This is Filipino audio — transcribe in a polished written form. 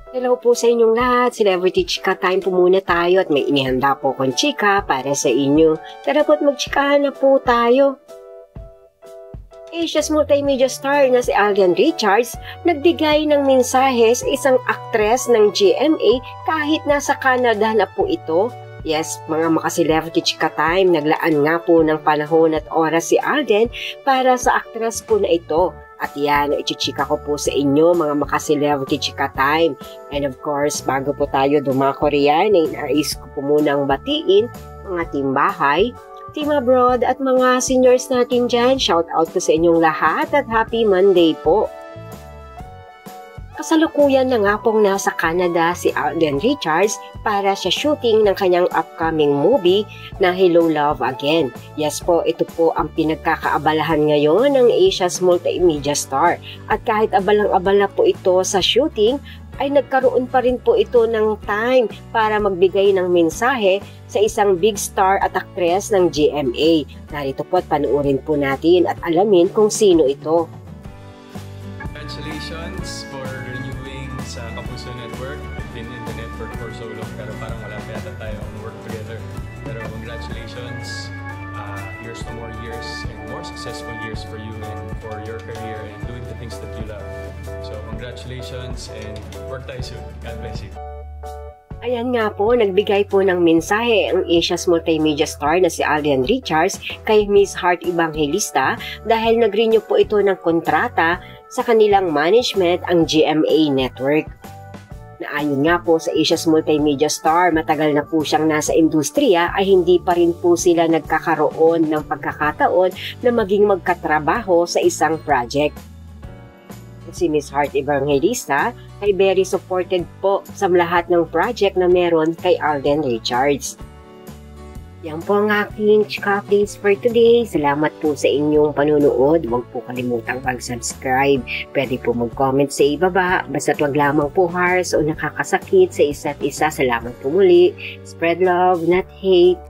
Hello po sa inyong lahat. Celebrity Chika Time po muna tayo at may inihanda po kong chika para sa inyo. Tara po't magchikahan na po tayo. Asia's multimedia star na si Alden Richards nagbigay ng mensahe sa isang aktres ng GMA kahit nasa Canada na po ito. Yes, mga maka-celebrity chika time, naglaan nga po ng panahon at oras si Alden para sa aktres po na ito. At yan, ichichika ko po sa inyo mga maka-celebrity chika time. And of course, bago po tayo dumako riyan, ay nais ko po munang batiin mga timbahay, team abroad at mga seniors natin dyan. Shout out po sa inyong lahat at happy Monday po. Kasalukuyan na nga pong nasa Canada si Alden Richards para sa shooting ng kanyang upcoming movie na Hello Love Again. Yes po, ito po ang pinagkakaabalahan ngayon ng Asia's multimedia star. At kahit abalang-abala po ito sa shooting, ay nagkaroon pa rin po ito ng time para magbigay ng mensahe sa isang big star at actress ng GMA. Narito po at panuorin po natin at alamin kung sino ito. Congratulations for renewing sa Kapuso Network. I've been in the network for so long pero parang wala pa yata tayong work together. Pero congratulations. Here's to more years and more successful years for you and for your career and doing the things that you love. So congratulations and work tayo soon. God bless you. Ayan nga po, nagbigay po ng mensahe ang Asia's multimedia star na si Alden Richards kay Miss Heart Evangelista dahil nag-renew po ito ng kontrata sa kanilang management ang GMA Network. Naayon nga po sa Asia's multimedia star, matagal na po siyang nasa industriya ay hindi pa rin po sila nagkakaroon ng pagkakataon na maging magkatrabaho sa isang project. Si Miss Heart Evangelista ay very supported po sa lahat ng project na meron kay Alden Richards. Yan po ang aking chika updates for today. Salamat po sa inyong panunood. Huwag po kalimutang mag-subscribe. Pwede po mag-comment sa ibaba. Basta't wag lamang po harsh o nakakasakit sa isa't isa. Salamat po muli. Spread love, not hate.